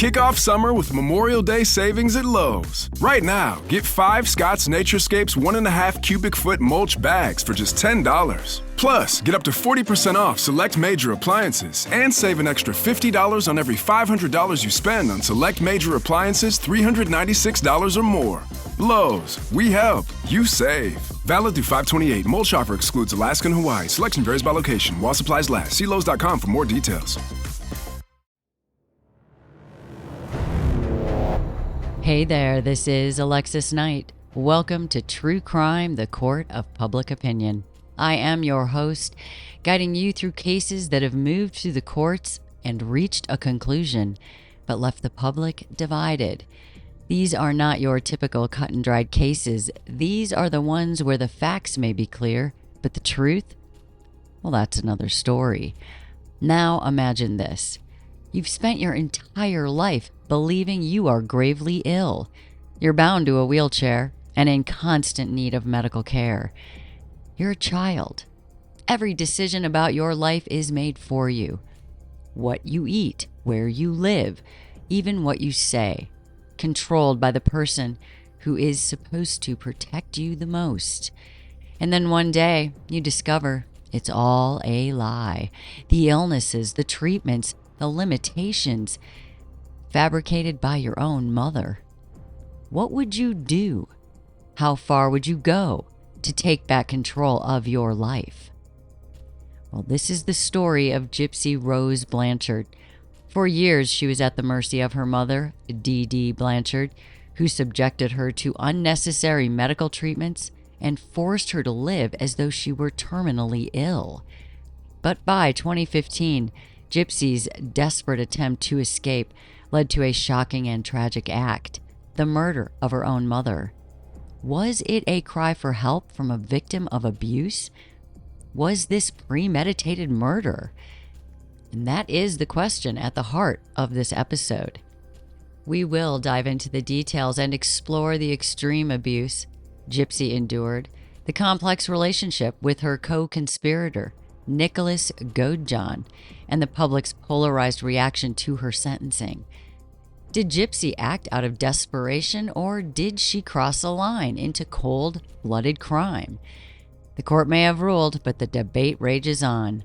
Kick off summer with Memorial Day savings at Lowe's. Right now, get 5 Scott's Naturescapes 1.5 cubic foot mulch bags for just $10. Plus, get up to 40% off select major appliances and save an extra $50 on every $500 you spend on select major appliances $396 or more. Lowe's, we help, you save. Valid through 5/28. Mulch offer excludes Alaska and Hawaii. Selection varies by location. While supplies last. See Lowe's.com for more details. Hey there, this is Alexis Knight. Welcome to True Crime, the Court of Public Opinion. I am your host, guiding you through cases that have moved through the courts and reached a conclusion, but left the public divided. These are not your typical cut and dried cases. These are the ones where the facts may be clear, but the truth? Well, that's another story. Now imagine this. You've spent your entire life believing you are gravely ill. You're bound to a wheelchair and in constant need of medical care. You're a child. Every decision about your life is made for you. What you eat, where you live, even what you say, controlled by the person who is supposed to protect you the most. And then one day, you discover it's all a lie. The illnesses, the treatments, the limitations, fabricated by your own mother. What would you do? How far would you go to take back control of your life? Well, this is the story of Gypsy Rose Blanchard. For years, she was at the mercy of her mother, D.D. Blanchard, who subjected her to unnecessary medical treatments and forced her to live as though she were terminally ill. But by 2015, Gypsy's desperate attempt to escape led to a shocking and tragic act, the murder of her own mother. Was it a cry for help from a victim of abuse? Was this premeditated murder? And that is the question at the heart of this episode. We will dive into the details and explore the extreme abuse Gypsy endured, the complex relationship with her co-conspirator, Nicholas Godejohn, and the public's polarized reaction to her sentencing. Did Gypsy act out of desperation, or did she cross a line into cold-blooded crime? The court may have ruled, but the debate rages on.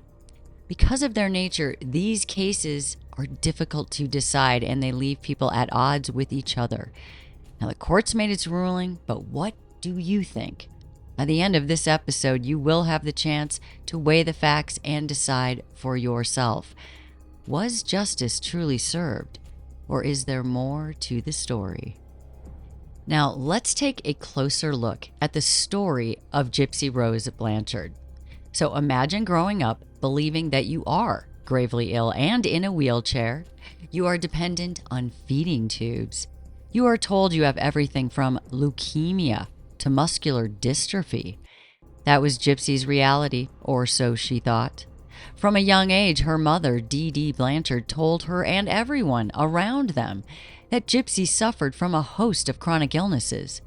Because of their nature, these cases are difficult to decide, and they leave people at odds with each other. Now, the court's made its ruling, but what do you think? By the end of this episode, you will have the chance to weigh the facts and decide for yourself. Was justice truly served, or is there more to the story? Now, let's take a closer look at the story of Gypsy Rose Blanchard. So imagine growing up believing that you are gravely ill and in a wheelchair. You are dependent on feeding tubes. You are told you have everything from leukemia to muscular dystrophy. That was Gypsy's reality, or so she thought. From a young age, her mother, D.D. Blanchard, told her and everyone around them that Gypsy suffered from a host of chronic illnesses.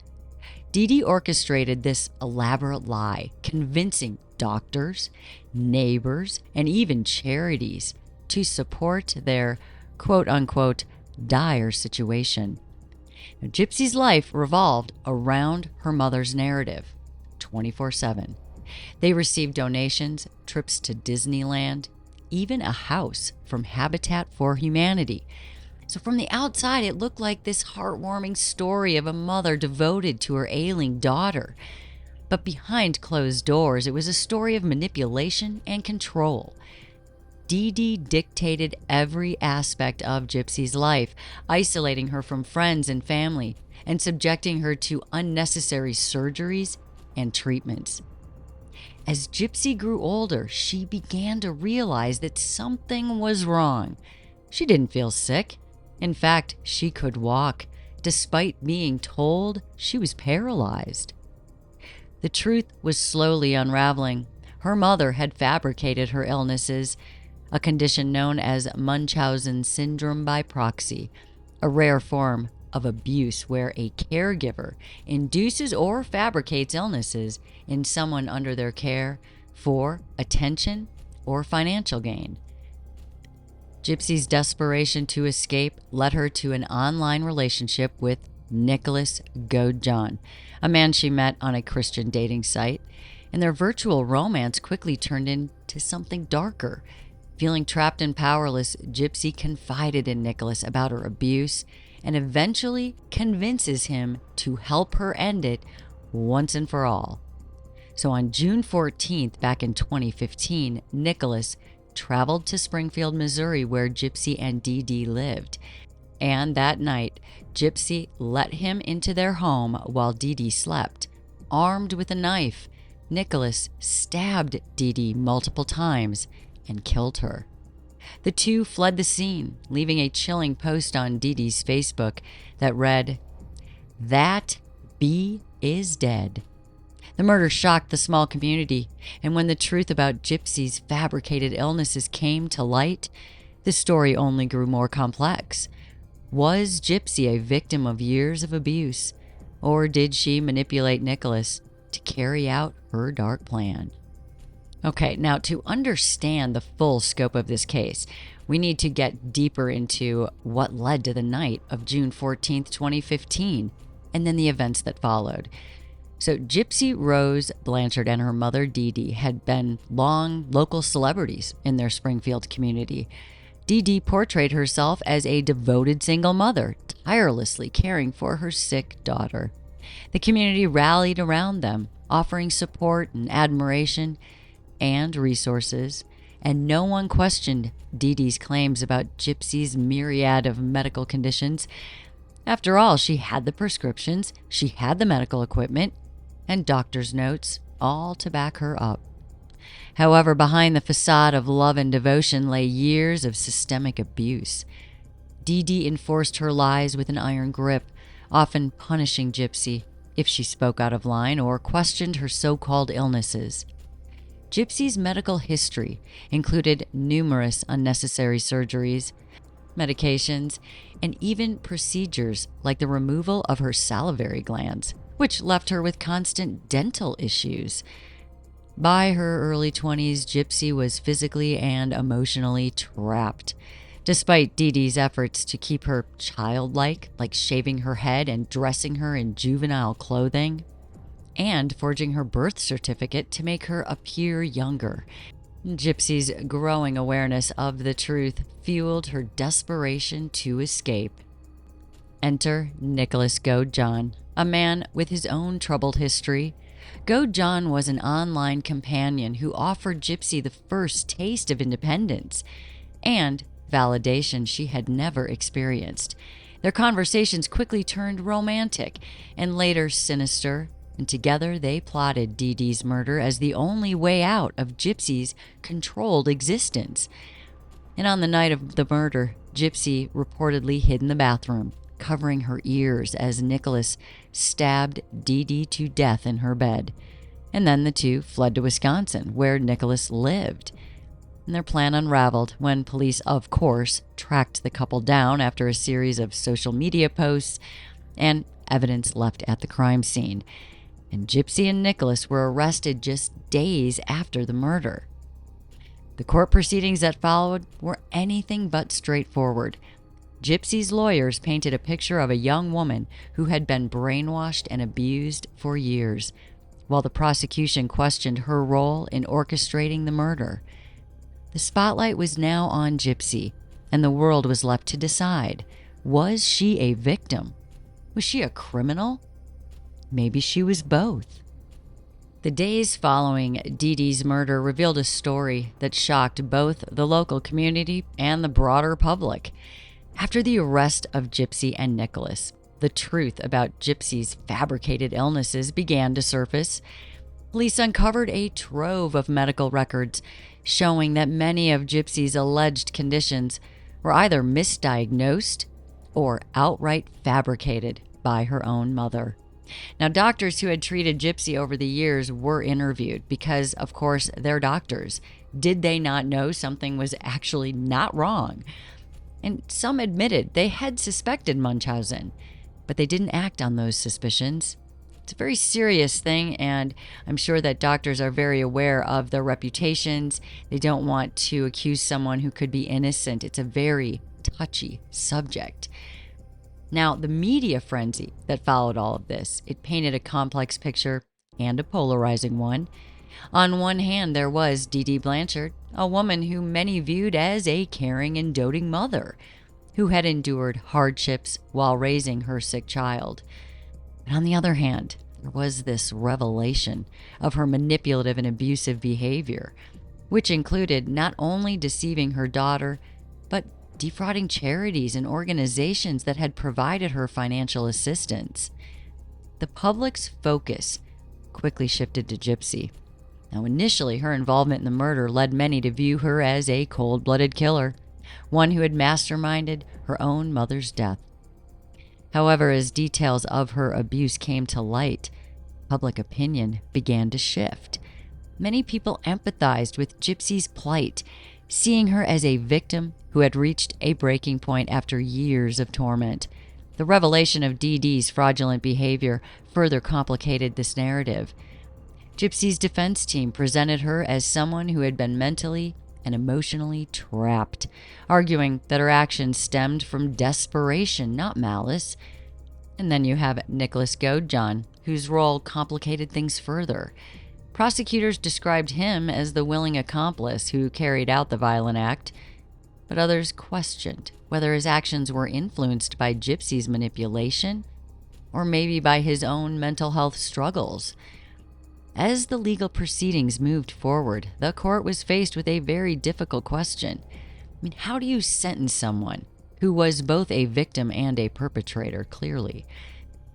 D.D. orchestrated this elaborate lie, convincing doctors, neighbors, and even charities to support their quote-unquote dire situation. Now, Gypsy's life revolved around her mother's narrative, 24/7. They received donations, trips to Disneyland, even a house from Habitat for Humanity. So from the outside, it looked like this heartwarming story of a mother devoted to her ailing daughter. But behind closed doors, it was a story of manipulation and control. Dee dictated every aspect of Gypsy's life, isolating her from friends and family, and subjecting her to unnecessary surgeries and treatments. As Gypsy grew older, she began to realize that something was wrong. She didn't feel sick. In fact, she could walk, despite being told she was paralyzed. The truth was slowly unraveling. Her mother had fabricated her illnesses, a condition known as Munchausen syndrome by proxy, a rare form of abuse where a caregiver induces or fabricates illnesses in someone under their care for attention or financial gain. Gypsy's desperation to escape led her to an online relationship with Nicholas Godejohn, a man she met on a Christian dating site, and their virtual romance quickly turned into something darker. Feeling trapped and powerless, Gypsy confided in Nicholas about her abuse and eventually convinces him to help her end it once and for all. So on June 14th, back in 2015, Nicholas traveled to Springfield, Missouri, where Gypsy and Dee Dee lived. And that night, Gypsy let him into their home while Dee Dee slept. Armed with a knife, Nicholas stabbed Dee Dee multiple times and killed her. The two fled the scene, leaving a chilling post on Dee Dee's Facebook that read, "That bee is dead." The murder shocked the small community, and when the truth about Gypsy's fabricated illnesses came to light, the story only grew more complex. Was Gypsy a victim of years of abuse, or did she manipulate Nicholas to carry out her dark plan? Okay, now to understand the full scope of this case, we need to get deeper into what led to the night of June 14th, 2015, and then the events that followed. So Gypsy Rose Blanchard and her mother Dee Dee had been long local celebrities in their Springfield community. Dee Dee portrayed herself as a devoted single mother, tirelessly caring for her sick daughter. The community rallied around them, offering support and admiration and resources, and no one questioned Dee Dee's claims about Gypsy's myriad of medical conditions. After all, she had the prescriptions, she had the medical equipment, and doctor's notes, all to back her up. However, behind the facade of love and devotion lay years of systemic abuse. Dee Dee enforced her lies with an iron grip, often punishing Gypsy if she spoke out of line or questioned her so-called illnesses. Gypsy's medical history included numerous unnecessary surgeries, medications, and even procedures like the removal of her salivary glands, which left her with constant dental issues. By her early 20s, Gypsy was physically and emotionally trapped. Despite Dee Dee's efforts to keep her childlike, like shaving her head and dressing her in juvenile clothing, and forging her birth certificate to make her appear younger, Gypsy's growing awareness of the truth fueled her desperation to escape. Enter Nicholas Godejohn, a man with his own troubled history. Godejohn was an online companion who offered Gypsy the first taste of independence and validation she had never experienced. Their conversations quickly turned romantic and later sinister, and together they plotted Dee Dee's murder as the only way out of Gypsy's controlled existence. And on the night of the murder, Gypsy reportedly hid in the bathroom, covering her ears as Nicholas stabbed Dee Dee to death in her bed. And then the two fled to Wisconsin, where Nicholas lived. And their plan unraveled when police, of course, tracked the couple down after a series of social media posts and evidence left at the crime scene. And Gypsy and Nicholas were arrested just days after the murder. The court proceedings that followed were anything but straightforward. Gypsy's lawyers painted a picture of a young woman who had been brainwashed and abused for years, while the prosecution questioned her role in orchestrating the murder. The spotlight was now on Gypsy, and the world was left to decide. Was she a victim? Was she a criminal? Maybe she was both. The days following Dee Dee's murder revealed a story that shocked both the local community and the broader public. After the arrest of Gypsy and Nicholas, the truth about Gypsy's fabricated illnesses began to surface. Police uncovered a trove of medical records showing that many of Gypsy's alleged conditions were either misdiagnosed or outright fabricated by her own mother. Now, doctors who had treated Gypsy over the years were interviewed because, of course, they're doctors. Did they not know something was actually not wrong? And some admitted they had suspected Munchausen, but they didn't act on those suspicions. It's a very serious thing, and I'm sure that doctors are very aware of their reputations. They don't want to accuse someone who could be innocent. It's a very touchy subject. Now, the media frenzy that followed all of this, it painted a complex picture and a polarizing one. On one hand, there was Dee Blanchard, a woman who many viewed as a caring and doting mother, who had endured hardships while raising her sick child. But on the other hand, there was this revelation of her manipulative and abusive behavior, which included not only deceiving her daughter, but defrauding charities and organizations that had provided her financial assistance. The public's focus quickly shifted to Gypsy. Now, initially, her involvement in the murder led many to view her as a cold-blooded killer, one who had masterminded her own mother's death. However, as details of her abuse came to light, public opinion began to shift. Many people empathized with Gypsy's plight, seeing her as a victim who had reached a breaking point after years of torment. The revelation of Dee Dee's fraudulent behavior further complicated this narrative. Gypsy's defense team presented her as someone who had been mentally and emotionally trapped, arguing that her actions stemmed from desperation, not malice. And then you have Nicholas Godejohn, whose role complicated things further. Prosecutors described him as the willing accomplice who carried out the violent act, but others questioned whether his actions were influenced by Gypsy's manipulation or maybe by his own mental health struggles. As the legal proceedings moved forward, the court was faced with a very difficult question. How do you sentence someone who was both a victim and a perpetrator, clearly?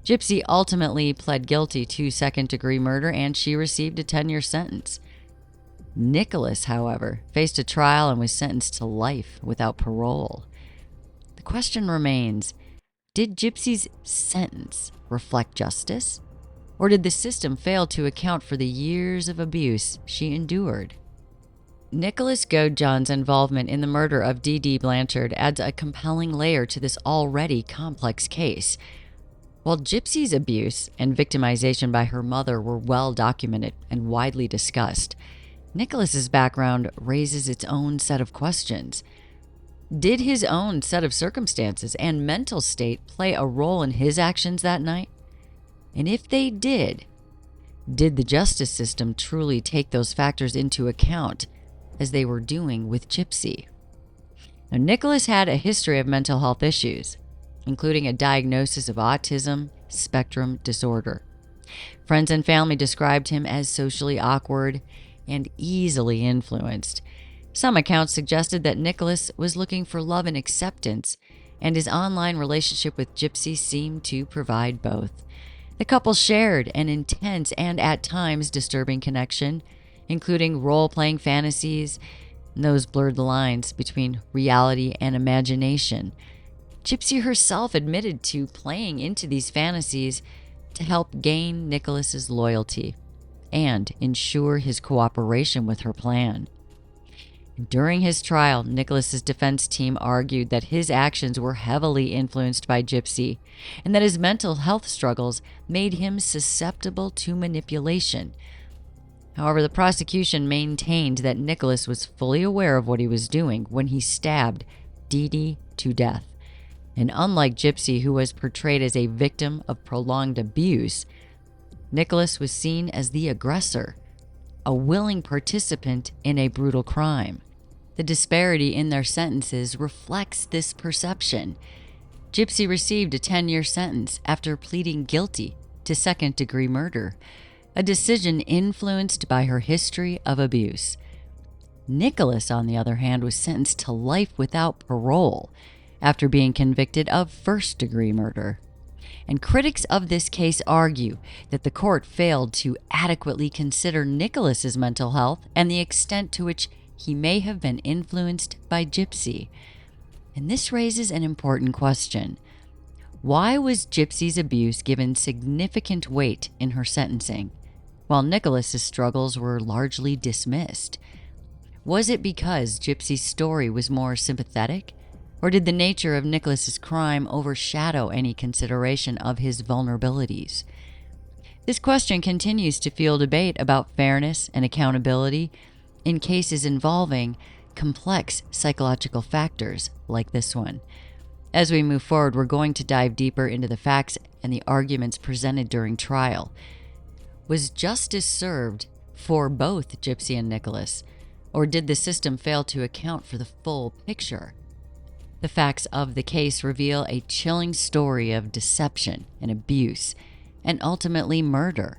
Gypsy ultimately pled guilty to second-degree murder, and she received a 10-year sentence. Nicholas, however, faced a trial and was sentenced to life without parole. The question remains, did Gypsy's sentence reflect justice? Or did the system fail to account for the years of abuse she endured? Nicholas Godejohn's involvement in the murder of Dee Blanchard adds a compelling layer to this already complex case. While Gypsy's abuse and victimization by her mother were well documented and widely discussed, Nicholas's background raises its own set of questions. Did his own set of circumstances and mental state play a role in his actions that night? And if they did the justice system truly take those factors into account as they were doing with Gypsy? Now, Nicholas had a history of mental health issues, including a diagnosis of autism spectrum disorder. Friends and family described him as socially awkward and easily influenced. Some accounts suggested that Nicholas was looking for love and acceptance, and his online relationship with Gypsy seemed to provide both. The couple shared an intense and at times disturbing connection, including role-playing fantasies, and those blurred the lines between reality and imagination. Gypsy herself admitted to playing into these fantasies to help gain Nicholas's loyalty and ensure his cooperation with her plan. During his trial, Nicholas's defense team argued that his actions were heavily influenced by Gypsy and that his mental health struggles made him susceptible to manipulation. However, the prosecution maintained that Nicholas was fully aware of what he was doing when he stabbed Dee to death. And unlike Gypsy, who was portrayed as a victim of prolonged abuse, Nicholas was seen as the aggressor, a willing participant in a brutal crime. The disparity in their sentences reflects this perception. Gypsy received a 10-year sentence after pleading guilty to second-degree murder, a decision influenced by her history of abuse. Nicholas, on the other hand, was sentenced to life without parole after being convicted of first-degree murder. And critics of this case argue that the court failed to adequately consider Nicholas's mental health and the extent to which he may have been influenced by Gypsy. And this raises an important question. Why was Gypsy's abuse given significant weight in her sentencing, while Nicholas's struggles were largely dismissed? Was it because Gypsy's story was more sympathetic? Or did the nature of Nicholas's crime overshadow any consideration of his vulnerabilities? This question continues to fuel debate about fairness and accountability in cases involving complex psychological factors like this one. As we move forward, we're going to dive deeper into the facts and the arguments presented during trial. Was justice served for both Gypsy and Nicholas, or did the system fail to account for the full picture? The facts of the case reveal a chilling story of deception and abuse, and ultimately murder.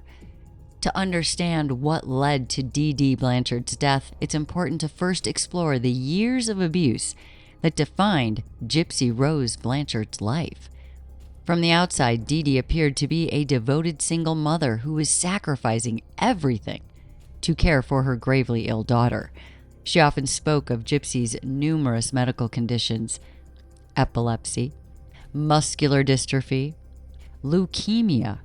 To understand what led to D.D. Blanchard's death, it's important to first explore the years of abuse that defined Gypsy Rose Blanchard's life. From the outside, D.D. appeared to be a devoted single mother who was sacrificing everything to care for her gravely ill daughter. She often spoke of Gypsy's numerous medical conditions: epilepsy, muscular dystrophy, leukemia,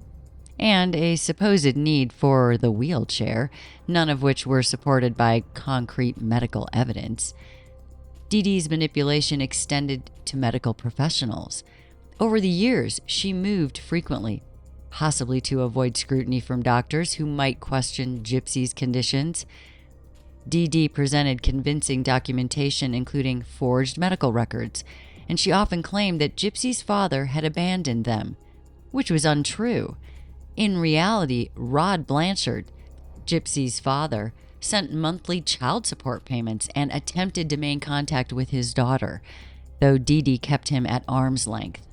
and a supposed need for the wheelchair, none of which were supported by concrete medical evidence. Dee manipulation extended to medical professionals. Over the years, she moved frequently, possibly to avoid scrutiny from doctors who might question Gypsy's conditions. Dee presented convincing documentation, including forged medical records, and she often claimed that Gypsy's father had abandoned them, which was untrue. In reality, Rod Blanchard, Gypsy's father, sent monthly child support payments and attempted to maintain contact with his daughter, though Dee kept him at arm's length.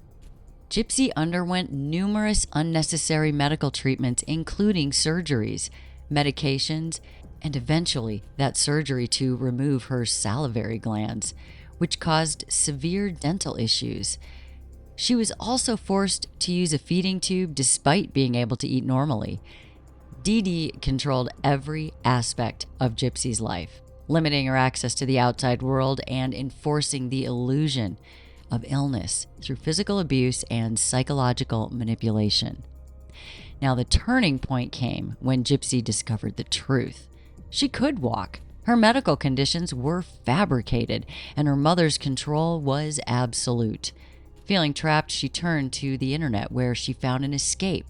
Gypsy underwent numerous unnecessary medical treatments, including surgeries, medications, and eventually that surgery to remove her salivary glands, which caused severe dental issues. She was also forced to use a feeding tube despite being able to eat normally. Dee controlled every aspect of Gypsy's life, limiting her access to the outside world and enforcing the illusion of illness through physical abuse and psychological manipulation. Now, the turning point came when Gypsy discovered the truth. She could walk. Her medical conditions were fabricated, and her mother's control was absolute. Feeling trapped, she turned to the internet, where she found an escape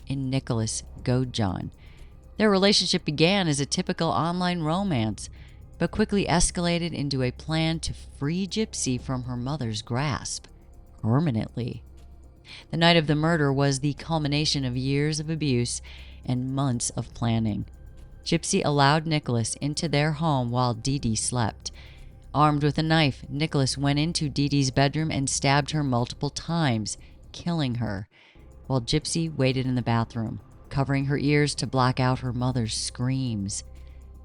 in Nicholas Godejohn. Their relationship began as a typical online romance, but quickly escalated into a plan to free Gypsy from her mother's grasp permanently. The night of the murder was the culmination of years of abuse and months of planning. Gypsy allowed Nicholas into their home while Dee slept. Armed with a knife, Nicholas went into Dee's bedroom and stabbed her multiple times, killing her, while Gypsy waited in the bathroom, covering her ears to block out her mother's screams.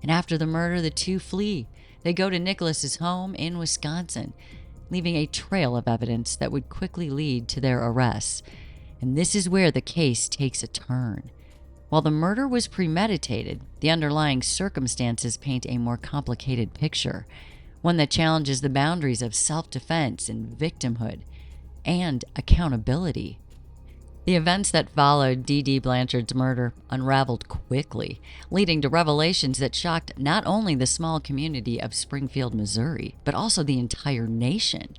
And after the murder, the two flee. They go to Nicholas's home in Wisconsin, leaving a trail of evidence that would quickly lead to their arrests. And this is where the case takes a turn. While the murder was premeditated, the underlying circumstances paint a more complicated picture, one that challenges the boundaries of self-defense and victimhood and accountability. The events that followed Dee Blanchard's murder unraveled quickly, leading to revelations that shocked not only the small community of Springfield, Missouri, but also the entire nation.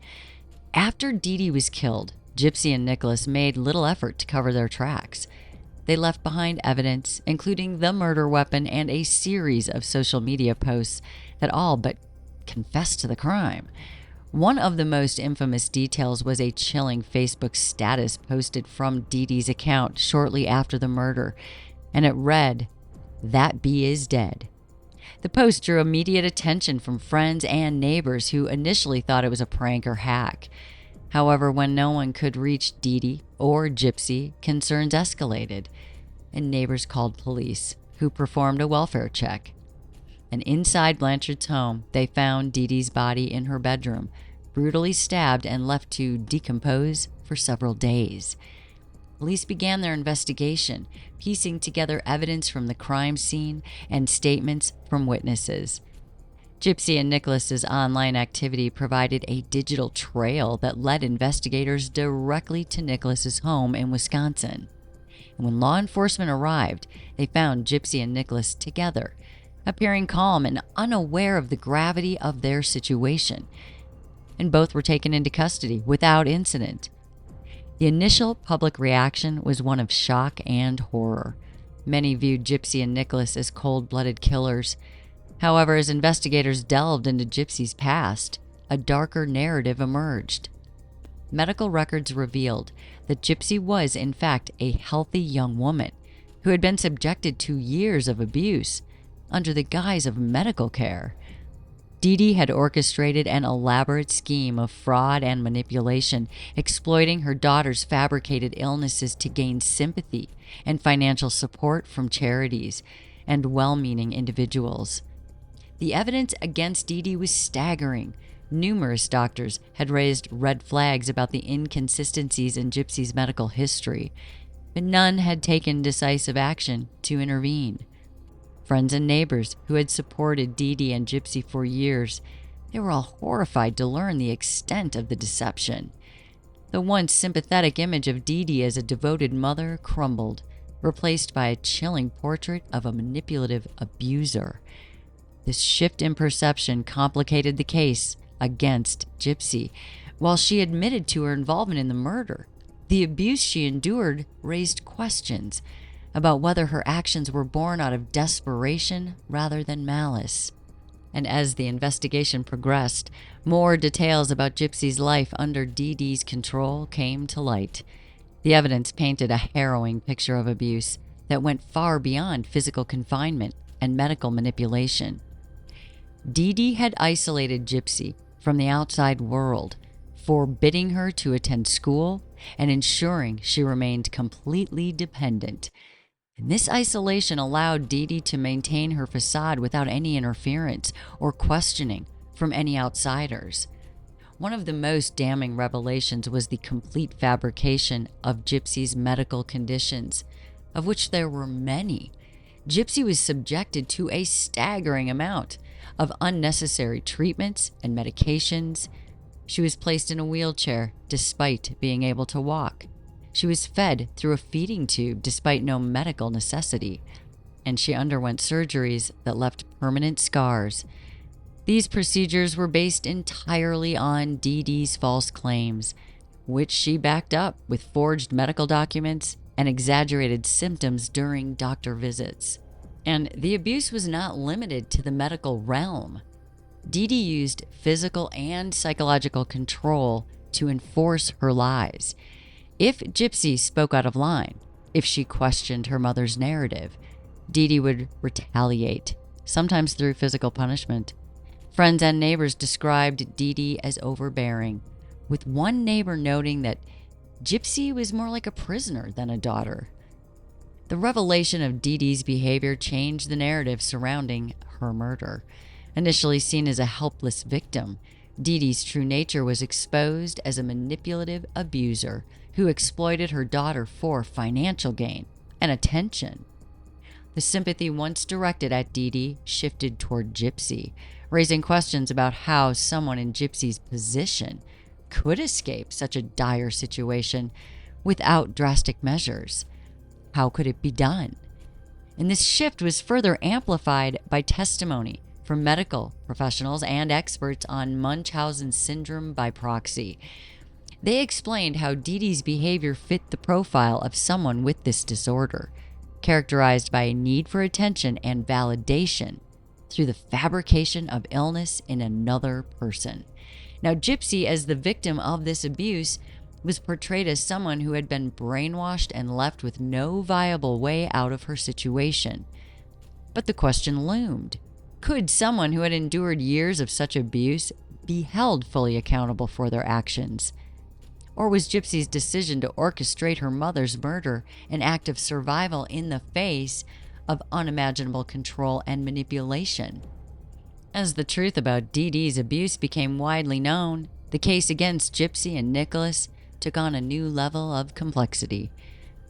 After Dee was killed, Gypsy and Nicholas made little effort to cover their tracks. They left behind evidence, including the murder weapon and a series of social media posts that all but confessed to the crime. One of the most infamous details was a chilling Facebook status posted from Dee's account shortly after the murder, and it read, "That bee is dead." The post drew immediate attention from friends and neighbors who initially thought it was a prank or hack. However, when no one could reach Dee or Gypsy, concerns escalated, and neighbors called police, who performed a welfare check. And inside Blanchard's home, they found Dee's body in her bedroom, brutally stabbed and left to decompose for several days. Police began their investigation, piecing together evidence from the crime scene and statements from witnesses. Gypsy and Nicholas's online activity provided a digital trail that led investigators directly to Nicholas's home in Wisconsin. And when law enforcement arrived, they found Gypsy and Nicholas together, appearing calm and unaware of the gravity of their situation. And both were taken into custody without incident. The initial public reaction was one of shock and horror. Many viewed Gypsy and Nicholas as cold-blooded killers. However, as investigators delved into Gypsy's past, a darker narrative emerged. Medical records revealed that Gypsy was, in fact, a healthy young woman who had been subjected to years of abuse under the guise of medical care. Dee had orchestrated an elaborate scheme of fraud and manipulation, exploiting her daughter's fabricated illnesses to gain sympathy and financial support from charities and well-meaning individuals. The evidence against Dee was staggering. Numerous doctors had raised red flags about the inconsistencies in Gypsy's medical history, but none had taken decisive action to intervene. Friends and neighbors who had supported Dee and Gypsy for years, they were all horrified to learn the extent of the deception. The once sympathetic image of Dee as a devoted mother crumbled, replaced by a chilling portrait of a manipulative abuser. This shift in perception complicated the case against Gypsy. While she admitted to her involvement in the murder, the abuse she endured raised questions about whether her actions were born out of desperation rather than malice. And as the investigation progressed, more details about Gypsy's life under Dee's control came to light. The evidence painted a harrowing picture of abuse that went far beyond physical confinement and medical manipulation. Dee had isolated Gypsy from the outside world, forbidding her to attend school and ensuring she remained completely dependent. And this isolation allowed Dee to maintain her facade without any interference or questioning from any outsiders. One of the most damning revelations was the complete fabrication of Gypsy's medical conditions, of which there were many. Gypsy was subjected to a staggering amount of unnecessary treatments and medications. She was placed in a wheelchair despite being able to walk. She was fed through a feeding tube despite no medical necessity, and she underwent surgeries that left permanent scars. These procedures were based entirely on Dee's false claims, which she backed up with forged medical documents and exaggerated symptoms during doctor visits. And the abuse was not limited to the medical realm. Dee used physical and psychological control to enforce her lies. If Gypsy spoke out of line, if she questioned her mother's narrative, Dee would retaliate, sometimes through physical punishment. Friends and neighbors described Dee as overbearing, with one neighbor noting that Gypsy was more like a prisoner than a daughter. The revelation of Dee's behavior changed the narrative surrounding her murder. Initially seen as a helpless victim, Dee's true nature was exposed as a manipulative abuser who exploited her daughter for financial gain and attention. The sympathy once directed at Dee shifted toward Gypsy, raising questions about how someone in Gypsy's position could escape such a dire situation without drastic measures. How could it be done? And this shift was further amplified by testimony from medical professionals and experts on Munchausen syndrome by proxy. They explained how Dee's behavior fit the profile of someone with this disorder, characterized by a need for attention and validation through the fabrication of illness in another person. Now, Gypsy, as the victim of this abuse, was portrayed as someone who had been brainwashed and left with no viable way out of her situation. But the question loomed. Could someone who had endured years of such abuse be held fully accountable for their actions? Or was Gypsy's decision to orchestrate her mother's murder an act of survival in the face of unimaginable control and manipulation? As the truth about Dee's abuse became widely known, the case against Gypsy and Nicholas took on a new level of complexity.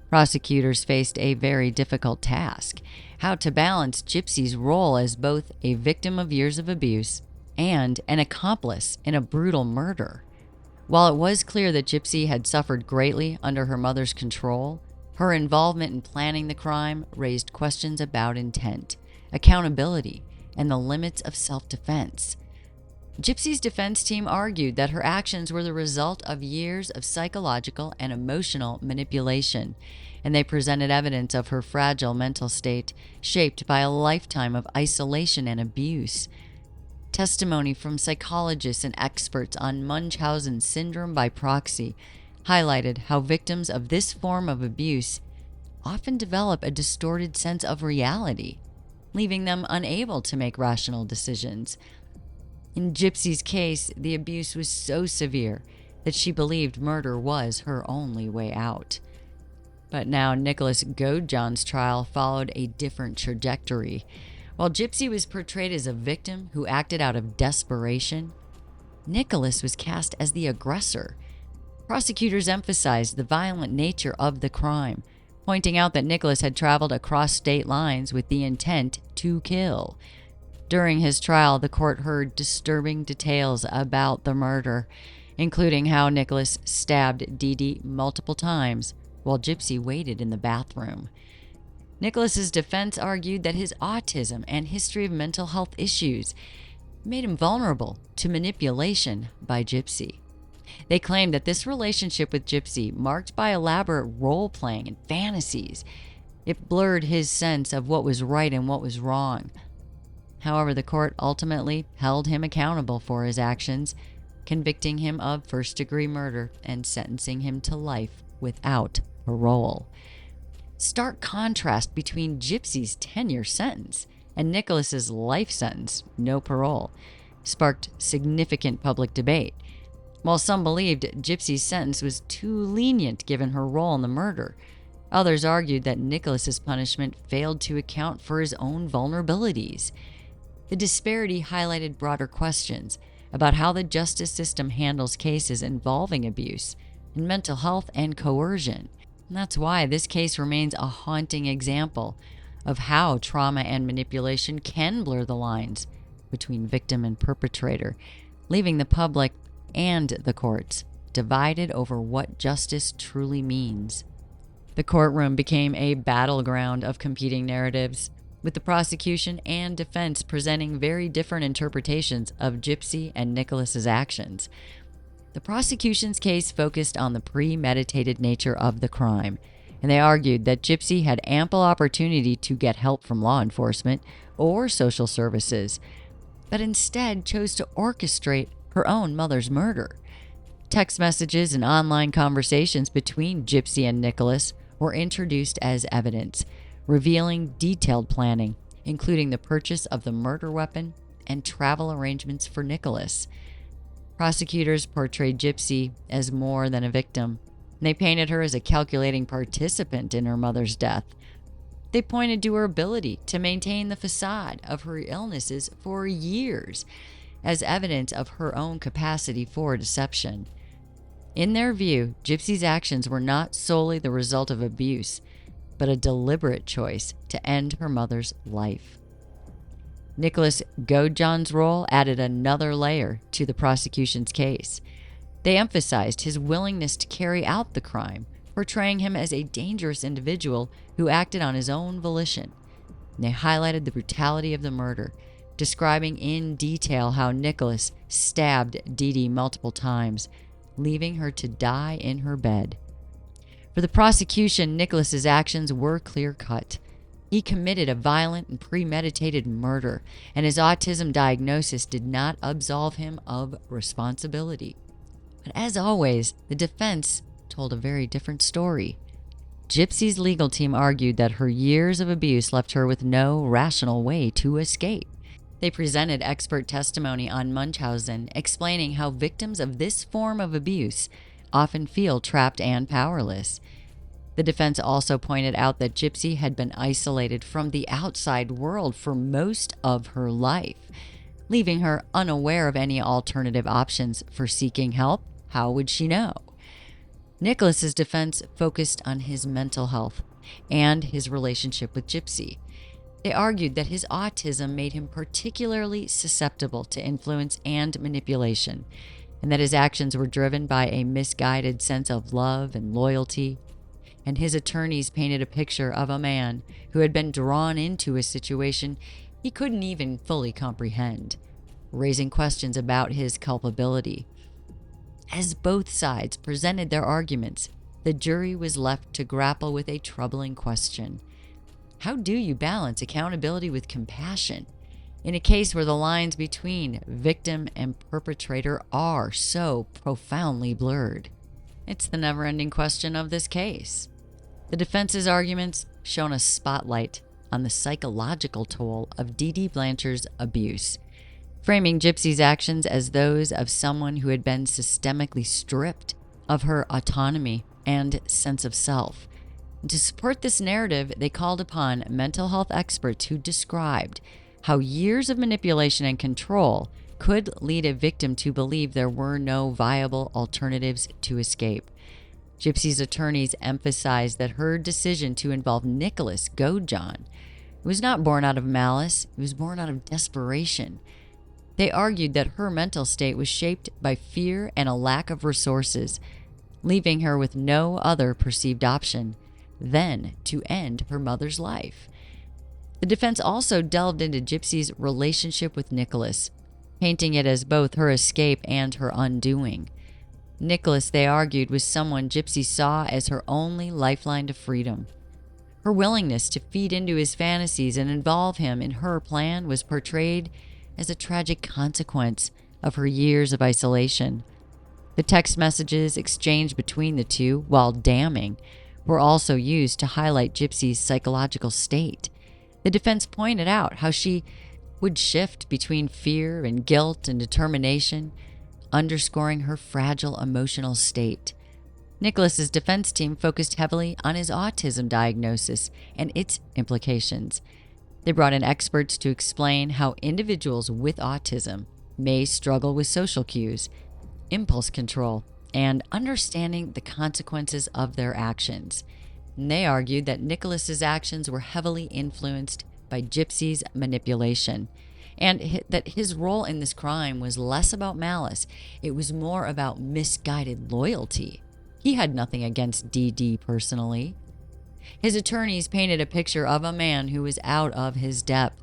Prosecutors faced a very difficult task: how to balance Gypsy's role as both a victim of years of abuse and an accomplice in a brutal murder. While it was clear that Gypsy had suffered greatly under her mother's control, her involvement in planning the crime raised questions about intent, accountability, and the limits of self-defense. Gypsy's defense team argued that her actions were the result of years of psychological and emotional manipulation, and they presented evidence of her fragile mental state, shaped by a lifetime of isolation and abuse. Testimony from psychologists and experts on Munchausen syndrome by proxy highlighted how victims of this form of abuse often develop a distorted sense of reality, leaving them unable to make rational decisions. In Gypsy's case, the abuse was so severe that she believed murder was her only way out. But now Nicholas Godejohn's trial followed a different trajectory. While Gypsy was portrayed as a victim who acted out of desperation, Nicholas was cast as the aggressor. Prosecutors emphasized the violent nature of the crime, pointing out that Nicholas had traveled across state lines with the intent to kill. During his trial, the court heard disturbing details about the murder, including how Nicholas stabbed Dee Dee multiple times while Gypsy waited in the bathroom. Nicholas's defense argued that his autism and history of mental health issues made him vulnerable to manipulation by Gypsy. They claimed that this relationship with Gypsy, marked by elaborate role-playing and fantasies, it blurred his sense of what was right and what was wrong. However, the court ultimately held him accountable for his actions, convicting him of first-degree murder and sentencing him to life without parole. Stark contrast between Gypsy's 10-year sentence and Nicholas's life sentence, no parole, sparked significant public debate. While some believed Gypsy's sentence was too lenient given her role in the murder, others argued that Nicholas's punishment failed to account for his own vulnerabilities. The disparity highlighted broader questions about how the justice system handles cases involving abuse and mental health and coercion. And that's why this case remains a haunting example of how trauma and manipulation can blur the lines between victim and perpetrator, leaving the public and the courts divided over what justice truly means. The courtroom became a battleground of competing narratives, with the prosecution and defense presenting very different interpretations of Gypsy and Nicholas's actions. The prosecution's case focused on the premeditated nature of the crime, and they argued that Gypsy had ample opportunity to get help from law enforcement or social services, but instead chose to orchestrate her own mother's murder. Text messages and online conversations between Gypsy and Nicholas were introduced as evidence, revealing detailed planning, including the purchase of the murder weapon and travel arrangements for Nicholas. Prosecutors portrayed Gypsy as more than a victim. They painted her as a calculating participant in her mother's death. They pointed to her ability to maintain the facade of her illnesses for years as evidence of her own capacity for deception. In their view, Gypsy's actions were not solely the result of abuse, but a deliberate choice to end her mother's life. Nicholas Godejohn's role added another layer to the prosecution's case. They emphasized his willingness to carry out the crime, portraying him as a dangerous individual who acted on his own volition. They highlighted the brutality of the murder, describing in detail how Nicholas stabbed Dee Dee multiple times, leaving her to die in her bed. For the prosecution, Nicholas's actions were clear-cut. He committed a violent and premeditated murder, and his autism diagnosis did not absolve him of responsibility. But as always, the defense told a very different story. Gypsy's legal team argued that her years of abuse left her with no rational way to escape. They presented expert testimony on Munchausen, explaining how victims of this form of abuse often feel trapped and powerless. The defense also pointed out that Gypsy had been isolated from the outside world for most of her life, leaving her unaware of any alternative options for seeking help. How would she know? Nicholas's defense focused on his mental health and his relationship with Gypsy. They argued that his autism made him particularly susceptible to influence and manipulation, and that his actions were driven by a misguided sense of love and loyalty. And his attorneys painted a picture of a man who had been drawn into a situation he couldn't even fully comprehend. raising questions about his culpability. As both sides presented their arguments, the jury was left to grapple with a troubling question. How do you balance accountability with compassion in a case where the lines between victim and perpetrator are so profoundly blurred? It's the never-ending question of this case. The defense's arguments shone a spotlight on the psychological toll of Dee Blanchard's abuse, framing Gypsy's actions as those of someone who had been systemically stripped of her autonomy and sense of self. To support this narrative, they called upon mental health experts who described how years of manipulation and control could lead a victim to believe there were no viable alternatives to escape. Gypsy's attorneys emphasized that her decision to involve Nicholas Godejohn was not born out of malice, it was born out of desperation. They argued that her mental state was shaped by fear and a lack of resources, leaving her with no other perceived option than to end her mother's life. The defense also delved into Gypsy's relationship with Nicholas, painting it as both her escape and her undoing. Nicholas, they argued, was someone Gypsy saw as her only lifeline to freedom. Her willingness to feed into his fantasies and involve him in her plan was portrayed as a tragic consequence of her years of isolation. The text messages exchanged between the two, while damning, were also used to highlight Gypsy's psychological state. The defense pointed out how she would shift between fear and guilt and determination, underscoring her fragile emotional state. Nicholas's defense team focused heavily on his autism diagnosis and its implications. They brought in experts to explain how individuals with autism may struggle with social cues, impulse control, and understanding the consequences of their actions. And they argued that Nicholas's actions were heavily influenced by Gypsy's manipulation, and that his role in this crime was less about malice. It was more about misguided loyalty. He had nothing against Dee personally. His attorneys painted a picture of a man who was out of his depth,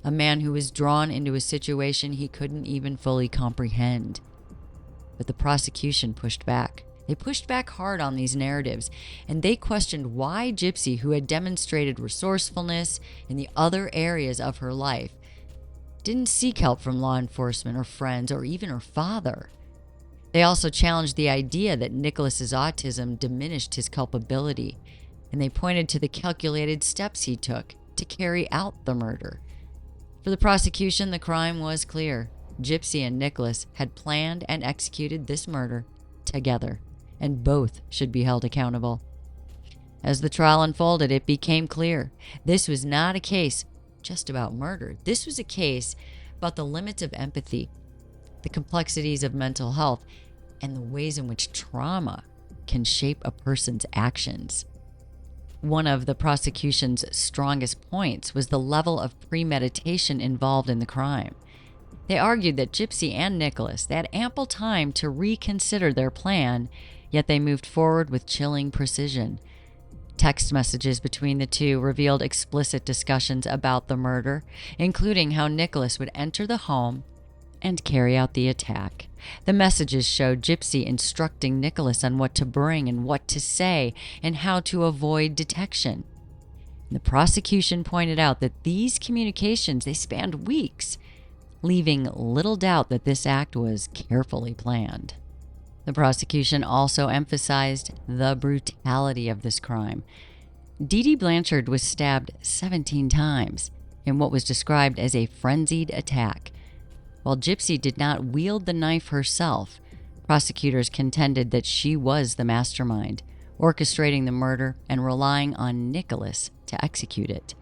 a man who was drawn into a situation he couldn't even fully comprehend. But the prosecution pushed back. They pushed back hard on these narratives, and they questioned why Gypsy, who had demonstrated resourcefulness in the other areas of her life, didn't seek help from law enforcement or friends or even her father. They also challenged the idea that Nicholas's autism diminished his culpability, and they pointed to the calculated steps he took to carry out the murder. For the prosecution, the crime was clear. Gypsy and Nicholas had planned and executed this murder together, and both should be held accountable. As the trial unfolded, it became clear this was not a case just about murder. This was a case about the limits of empathy, the complexities of mental health, and the ways in which trauma can shape a person's actions. One of the prosecution's strongest points was the level of premeditation involved in the crime. They argued that Gypsy and Nicholas, they had ample time to reconsider their plan, yet they moved forward with chilling precision. Text messages between the two revealed explicit discussions about the murder, including how Nicholas would enter the home and carry out the attack. The messages showed Gypsy instructing Nicholas on what to bring and what to say and how to avoid detection. The prosecution pointed out that these communications, they spanned weeks, leaving little doubt that this act was carefully planned. The prosecution also emphasized the brutality of this crime. Dee Blanchard was stabbed 17 times in what was described as a frenzied attack. While Gypsy did not wield the knife herself, prosecutors contended that she was the mastermind, orchestrating the murder and relying on Nicholas to execute it.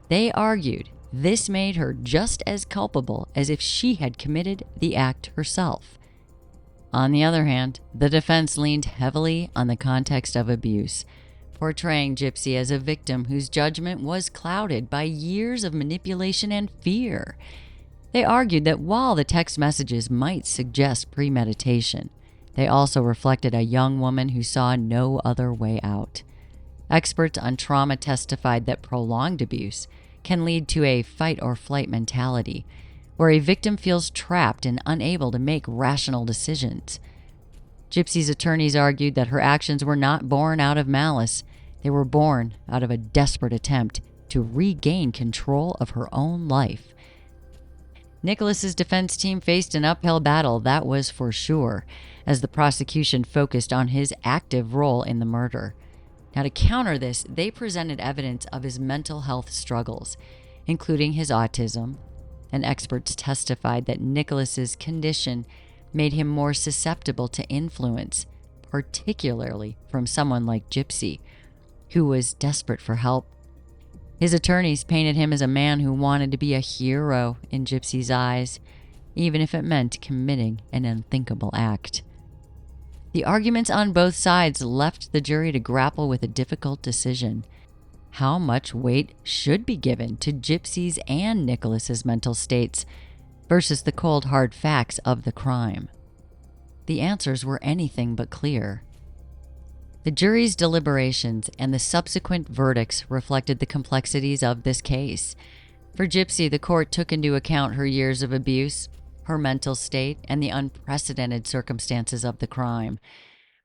They argued this made her just as culpable as if she had committed the act herself. On the other hand, the defense leaned heavily on the context of abuse, portraying Gypsy as a victim whose judgment was clouded by years of manipulation and fear. They argued that while the text messages might suggest premeditation, they also reflected a young woman who saw no other way out. Experts on trauma testified that prolonged abuse can lead to a fight-or-flight mentality, where a victim feels trapped and unable to make rational decisions. Gypsy's attorneys argued that her actions were not born out of malice. They were born out of a desperate attempt to regain control of her own life. Nicholas's defense team faced an uphill battle, that was for sure, as the prosecution focused on his active role in the murder. Now, to counter this, they presented evidence of his mental health struggles, including his autism, and experts testified that Nicholas's condition made him more susceptible to influence, particularly from someone like Gypsy, who was desperate for help. His attorneys painted him as a man who wanted to be a hero in Gypsy's eyes, even if it meant committing an unthinkable act. The arguments on both sides left the jury to grapple with a difficult decision. How much weight should be given to Gypsy's and Nicholas's mental states versus the cold, hard facts of the crime? The answers were anything but clear. The jury's deliberations and the subsequent verdicts reflected the complexities of this case. For Gypsy, the court took into account her years of abuse, her mental state, and the unprecedented circumstances of the crime.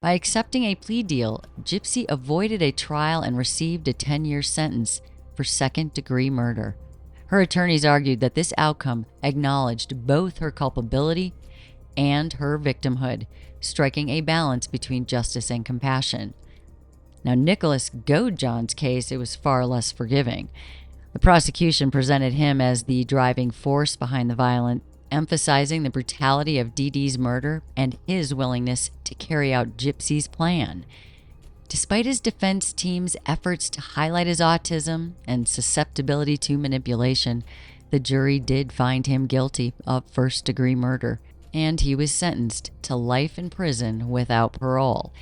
By accepting a plea deal, Gypsy avoided a trial and received a 10-year sentence for second-degree murder. Her attorneys argued that this outcome acknowledged both her culpability and her victimhood, striking a balance between justice and compassion. Now, Nicholas Godejohn's case, it was far less forgiving. The prosecution presented him as the driving force behind the violence, emphasizing the brutality of Dee Dee's murder and his willingness to carry out Gypsy's plan. Despite his defense team's efforts to highlight his autism and susceptibility to manipulation, the jury did find him guilty of first-degree murder, and he was sentenced to life in prison without parole.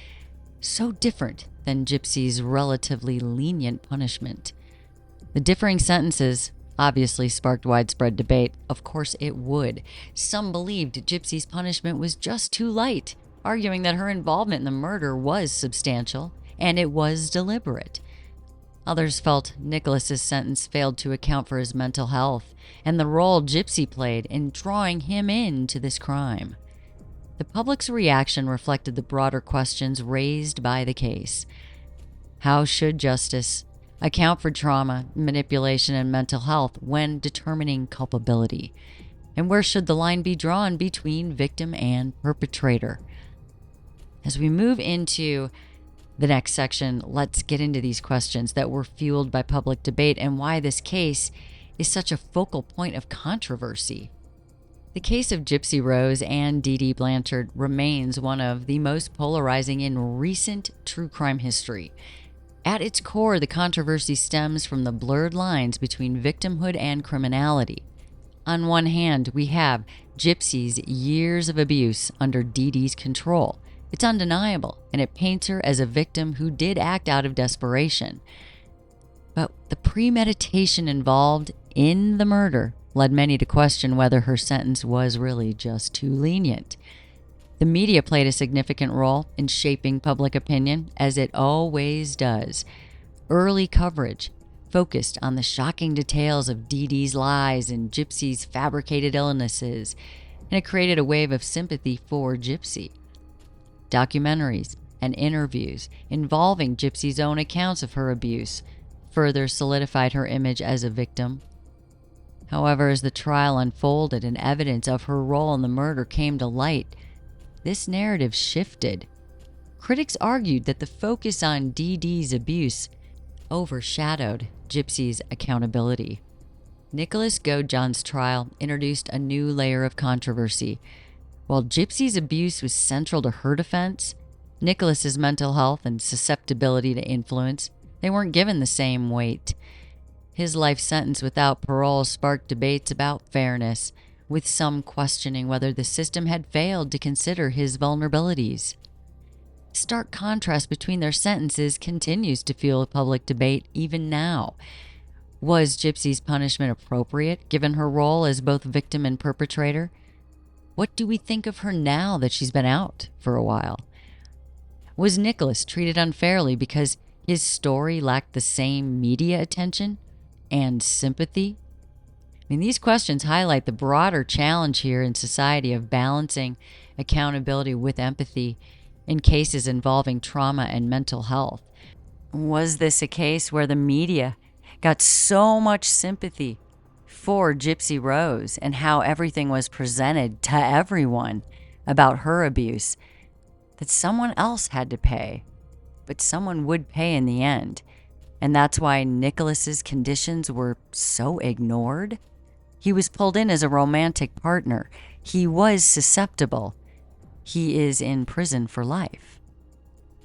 So different than Gypsy's relatively lenient punishment. The differing sentences obviously sparked widespread debate. Of course it would. Some believed Gypsy's punishment was just too light, arguing that her involvement in the murder was substantial and it was deliberate. Others felt Nicholas's sentence failed to account for his mental health and the role Gypsy played in drawing him into this crime. The public's reaction reflected the broader questions raised by the case. How should justice account for trauma, manipulation, and mental health when determining culpability? And where should the line be drawn between victim and perpetrator? As we move into the next section, let's get into these questions that were fueled by public debate and why this case is such a focal point of controversy. The case of Gypsy Rose and Dee Dee Blanchard remains one of the most polarizing in recent true crime history. At its core, the controversy stems from the blurred lines between victimhood and criminality. On one hand, we have Gypsy's years of abuse under Dee Dee's control. It's undeniable, and it paints her as a victim who did act out of desperation. But the premeditation involved in the murder led many to question whether her sentence was really just too lenient. The media played a significant role in shaping public opinion, as it always does. Early coverage focused on the shocking details of Dee Dee's lies and Gypsy's fabricated illnesses, and it created a wave of sympathy for Gypsy. Documentaries and interviews involving Gypsy's own accounts of her abuse further solidified her image as a victim. However, as the trial unfolded and evidence of her role in the murder came to light, this narrative shifted. Critics argued that the focus on Dee Dee's abuse overshadowed Gypsy's accountability. Nicholas Godejohn's trial introduced a new layer of controversy. While Gypsy's abuse was central to her defense, Nicholas's mental health and susceptibility to influence, they weren't given the same weight. His life sentence without parole sparked debates about fairness, with some questioning whether the system had failed to consider his vulnerabilities. Stark contrast between their sentences continues to fuel public debate even now. Was Gypsy's punishment appropriate, given her role as both victim and perpetrator? What do we think of her now that she's been out for a while? Was Nicholas treated unfairly because his story lacked the same media attention and sympathy? These questions highlight the broader challenge here in society of balancing accountability with empathy in cases involving trauma and mental health. Was this a case where the media got so much sympathy for Gypsy Rose and how everything was presented to everyone about her abuse that someone else had to pay, but someone would pay in the end? And that's why Nicholas's conditions were so ignored? He was pulled in as a romantic partner. He was susceptible. He is in prison for life.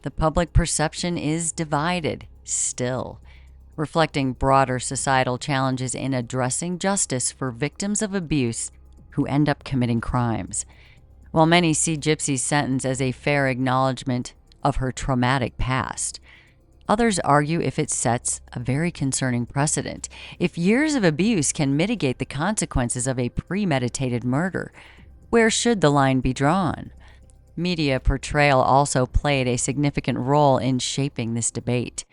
The public perception is divided still, reflecting broader societal challenges in addressing justice for victims of abuse who end up committing crimes. While many see Gypsy's sentence as a fair acknowledgement of her traumatic past, others argue if it sets a very concerning precedent. If years of abuse can mitigate the consequences of a premeditated murder, where should the line be drawn? Media portrayal also played a significant role in shaping this debate.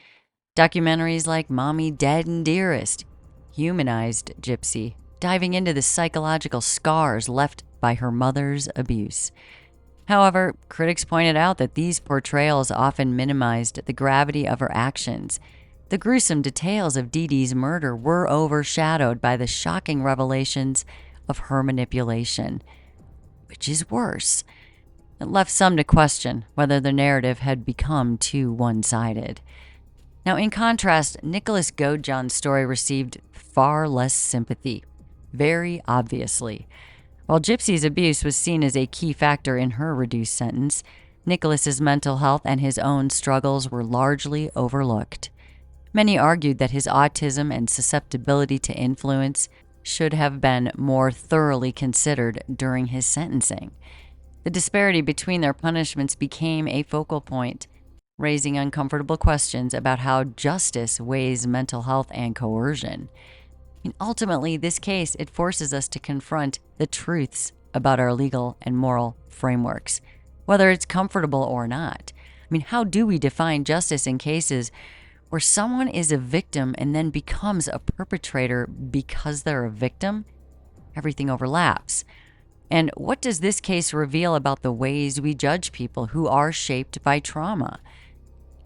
Documentaries like Mommy Dead and Dearest humanized Gypsy, diving into the psychological scars left by her mother's abuse. However, critics pointed out that these portrayals often minimized the gravity of her actions. The gruesome details of Dee Dee's murder were overshadowed by the shocking revelations of her manipulation. Which is worse? It left some to question whether the narrative had become too one-sided. Now, in contrast, Nicholas Godejohn's story received far less sympathy, very obviously. While Gypsy's abuse was seen as a key factor in her reduced sentence, Nicholas's mental health and his own struggles were largely overlooked. Many argued that his autism and susceptibility to influence should have been more thoroughly considered during his sentencing. The disparity between their punishments became a focal point, raising uncomfortable questions about how justice weighs mental health and coercion. Ultimately, this case, it forces us to confront the truths about our legal and moral frameworks, whether it's comfortable or not. How do we define justice in cases where someone is a victim and then becomes a perpetrator because they're a victim? Everything overlaps. And what does this case reveal about the ways we judge people who are shaped by trauma?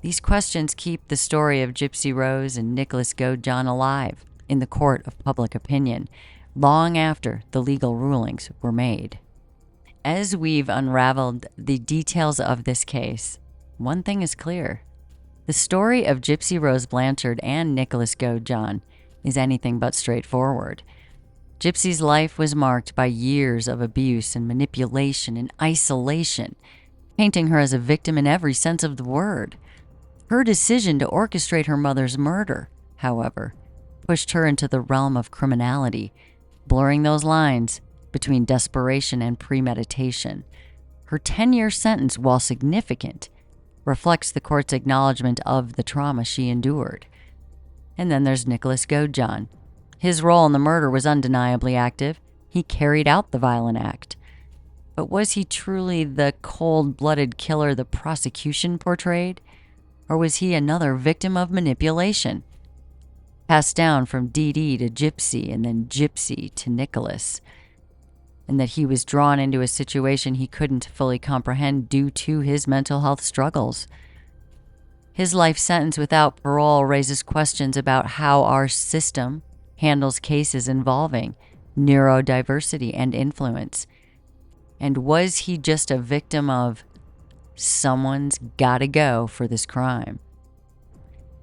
These questions keep the story of Gypsy Rose and Nicholas Godejohn alive in the court of public opinion, long after the legal rulings were made. As we've unraveled the details of this case, one thing is clear. The story of Gypsy Rose Blanchard and Nicholas Godejohn is anything but straightforward. Gypsy's life was marked by years of abuse and manipulation and isolation, painting her as a victim in every sense of the word. Her decision to orchestrate her mother's murder, however, pushed her into the realm of criminality, blurring those lines between desperation and premeditation. Her 10-year sentence, while significant, reflects the court's acknowledgement of the trauma she endured. And then there's Nicholas Godejohn. His role in the murder was undeniably active. He carried out the violent act. But was he truly the cold-blooded killer the prosecution portrayed? Or was he another victim of manipulation, passed down from Dee Dee to Gypsy and then Gypsy to Nicholas, and that he was drawn into a situation he couldn't fully comprehend due to his mental health struggles? His life sentence without parole raises questions about how our system handles cases involving neurodiversity and influence. And was he just a victim of someone's gotta go for this crime?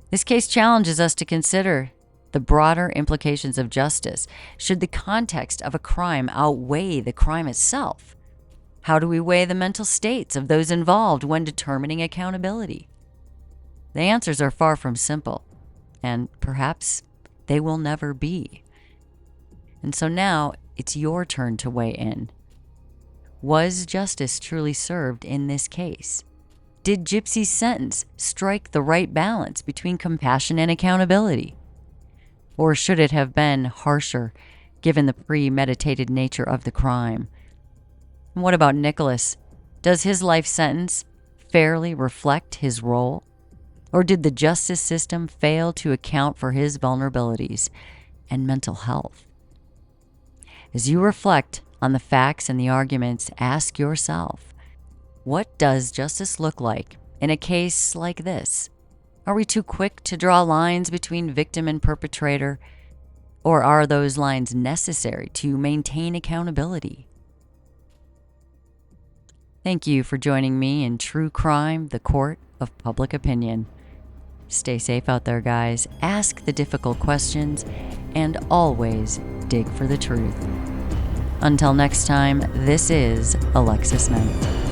This case challenges us to consider the broader implications of justice. Should the context of a crime outweigh the crime itself? How do we weigh the mental states of those involved when determining accountability? The answers are far from simple, and perhaps they will never be. And so now it's your turn to weigh in. Was justice truly served in this case? Did Gypsy's sentence strike the right balance between compassion and accountability? Or should it have been harsher, given the premeditated nature of the crime? And what about Nicholas? Does his life sentence fairly reflect his role? Or did the justice system fail to account for his vulnerabilities and mental health? As you reflect on the facts and the arguments, ask yourself, what does justice look like in a case like this? Are we too quick to draw lines between victim and perpetrator? Or are those lines necessary to maintain accountability? Thank you for joining me in True Crime, the Court of Public Opinion. Stay safe out there, guys. Ask the difficult questions and always dig for the truth. Until next time, this is Alexis Knight.